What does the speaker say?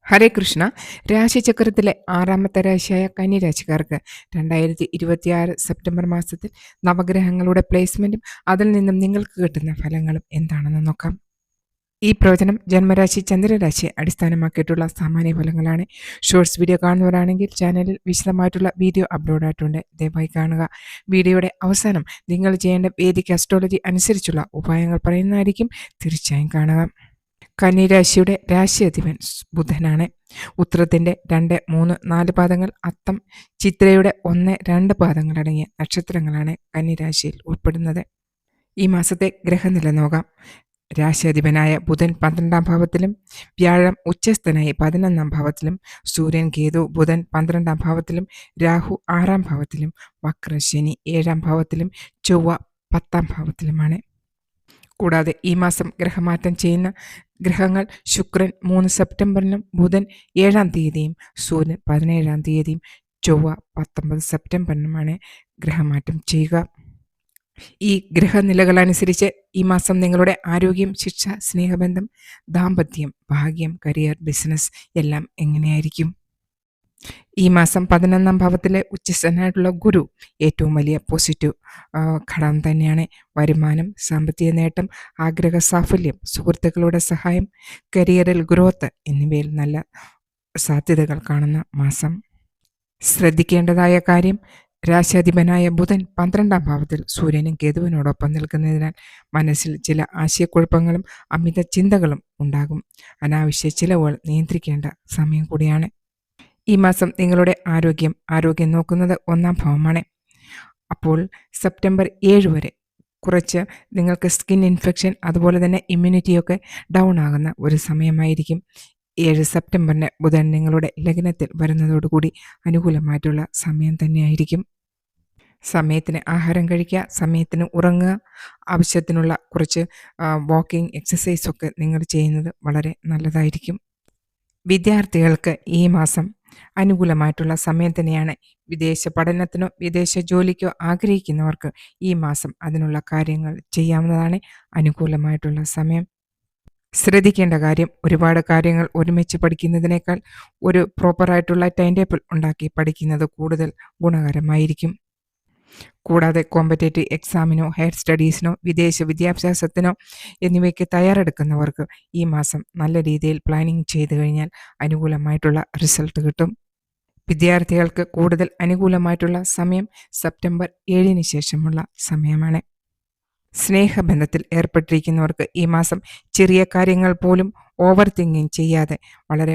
ഹരേ Krishna. രാശിചക്രത്തിലെ 6ാമത്തെ രാശിയായ കന്യരാശിക്കാർക്ക് 2026 September മാസത്തിൽ നവഗ്രഹങ്ങളുടെ പ്ലേസ്മെന്റും അതിൽ നിന്നും നിങ്ങൾക്ക് കിട്ടുന്ന ഫലങ്ങളും എന്താണെന്ന് നോക്കാം. ഈ പ്രവചനം ജന്മരാശി ചന്ദ്രരാശിയെ അടിസ്ഥാനമാക്കിയിട്ടുള്ള സാമാന്യ ഫലങ്ങളാണ്. ഷോർട്സ് വീഡിയോ കാണുന്നവരാണെങ്കിൽ ചാനലിൽ വിശദമായിട്ടുള്ള വീഡിയോ അപ്ലോഡ് ആയിട്ടുണ്ട്, ദയവായി കാണുക. വീഡിയോയുടെ അവസാനം നിങ്ങൾ ചെയ്യേണ്ട വേദിക അസ്ട്രോളജി അനുസരിച്ചുള്ള ഉപായങ്ങൾ പറയുന്നതായിരിക്കും, തീർച്ചയായും കാണുക. കന്യരാശിയുടെ രാശിയധിപൻ ബുധനാണ്. ഉത്രത്തിന്റെ 2, 3, 4 പാദങ്ങൾ, അത്തം, ചിത്രയുടെ 1, 2 പാദങ്ങളടങ്ങിയ നക്ഷത്രങ്ങളാണ് കന്യരാശിയിൽ ഉൾപ്പെടുന്നത്. ഈ മാസത്തെ ഗ്രഹനില നോക്കാം. രാശിയധിപനായ ബുധൻ 12ാം ഭാവത്തിലും, വ്യാഴം ഉച്ചസ്ഥനായി 11ാം ഭാവത്തിലും, സൂര്യൻ, കേതു, ബുധൻ 12ാം ഭാവത്തിലും, രാഹു 6ാം ഭാവത്തിലും, വക്രശനി 7ാം ഭാവത്തിലും, ചൊവ്വ 10ാം ഭാവത്തിലുമാണ്. കൂടാതെ ഈ മാസം ഗ്രഹമാറ്റം ചെയ്യുന്ന ഗ്രഹങ്ങൾ ശുക്രൻ 3 സെപ്റ്റംബറിനും, ബുധൻ 7ാം തീയതിയും, സൂര്യൻ 17ാം തീയതിയും, ചൊവ്വ 19 സെപ്റ്റംബറിനുമാണ് ഗ്രഹമാറ്റം ചെയ്യുക. ഈ ഗ്രഹനിലകളനുസരിച്ച് ഈ മാസം നിങ്ങളുടെ ആരോഗ്യം, ശിക്ഷ, സ്നേഹബന്ധം, ദാമ്പത്യം, ഭാഗ്യം, കരിയർ, ബിസിനസ് എല്ലാം എങ്ങനെയായിരിക്കും? ഈ മാസം 11ാം ഭാവത്തിലെ ഉച്ചസ്ഥനായിട്ടുള്ള ഗുരു ഏറ്റവും വലിയ പോസിറ്റീവ് ഘടകം തന്നെയാണ്. വരുമാനം, സാമ്പത്തിക നേട്ടം, ആഗ്രഹ സാഫല്യം, സുഹൃത്തുക്കളുടെ സഹായം, കരിയറിൽ ഗ്രോത്ത് എന്നിവയിൽ നല്ല സാധ്യതകൾ കാണുന്ന മാസം. ശ്രദ്ധിക്കേണ്ടതായ കാര്യം, രാശാധിപനായ ബുധൻ 12ാം ഭാവത്തിൽ സൂര്യനും കേതുവിനോടൊപ്പം നിൽക്കുന്നതിനാൽ മനസ്സിൽ ചില ആശയക്കുഴപ്പങ്ങളും അമിത ചിന്തകളും ഉണ്ടാകും. അനാവശ്യ ചിലവുകൾ നിയന്ത്രിക്കേണ്ട സമയം കൂടിയാണ്. ഈ മാസം നിങ്ങളുടെ ആരോഗ്യം നോക്കുന്നത് 1ാം ഭാവമാണ്. അപ്പോൾ സെപ്റ്റംബർ 7 വരെ കുറച്ച് നിങ്ങൾക്ക് സ്കിൻ ഇൻഫെക്ഷൻ, അതുപോലെ തന്നെ ഇമ്മ്യൂണിറ്റിയൊക്കെ ഡൗൺ ആകുന്ന ഒരു സമയമായിരിക്കും. 7 സെപ്റ്റംബറിന് ബുധൻ നിങ്ങളുടെ ലഗ്നത്തിൽ വരുന്നതോടുകൂടി അനുകൂലമായിട്ടുള്ള സമയം തന്നെയായിരിക്കും. സമയത്തിന് ആഹാരം കഴിക്കുക, സമയത്തിന് ഉറങ്ങുക, ആവശ്യത്തിനുള്ള കുറച്ച് വാക്കിംഗ്, എക്സസൈസൊക്കെ നിങ്ങൾ ചെയ്യുന്നത് വളരെ നല്ലതായിരിക്കും. വിദ്യാർത്ഥികൾക്ക് ഈ മാസം അനുകൂലമായിട്ടുള്ള സമയം തന്നെയാണ്. വിദേശ പഠനത്തിനോ വിദേശ ജോലിക്കോ ആഗ്രഹിക്കുന്നവർക്ക് ഈ മാസം അതിനുള്ള കാര്യങ്ങൾ ചെയ്യാവുന്നതാണ്. അനുകൂലമായിട്ടുള്ള സമയം. ശ്രദ്ധിക്കേണ്ട കാര്യം, ഒരുപാട് കാര്യങ്ങൾ ഒരുമിച്ച് പഠിക്കുന്നതിനേക്കാൾ ഒരു പ്രോപ്പറായിട്ടുള്ള ടൈം ടേബിൾ ഉണ്ടാക്കി പഠിക്കുന്നത് കൂടുതൽ ഗുണകരമായിരിക്കും. കൂടാതെ കോമ്പറ്റേറ്റീവ് എക്സാമിനോ ഹയർ സ്റ്റഡീസിനോ വിദേശ വിദ്യാഭ്യാസത്തിനോ എന്നിവയ്ക്ക് തയ്യാറെടുക്കുന്നവർക്ക് ഈ മാസം നല്ല രീതിയിൽ പ്ലാനിങ് ചെയ്തു കഴിഞ്ഞാൽ അനുകൂലമായിട്ടുള്ള റിസൾട്ട് കിട്ടും. വിദ്യാർത്ഥികൾക്ക് കൂടുതൽ അനുകൂലമായിട്ടുള്ള സമയം സെപ്റ്റംബർ 7 ശേഷമുള്ള സമയമാണ്. സ്നേഹബന്ധത്തിൽ ഏർപ്പെട്ടിരിക്കുന്നവർക്ക് ഈ മാസം ചെറിയ കാര്യങ്ങൾ പോലും ഓവർ തിങ്കിങ് ചെയ്യാതെ വളരെ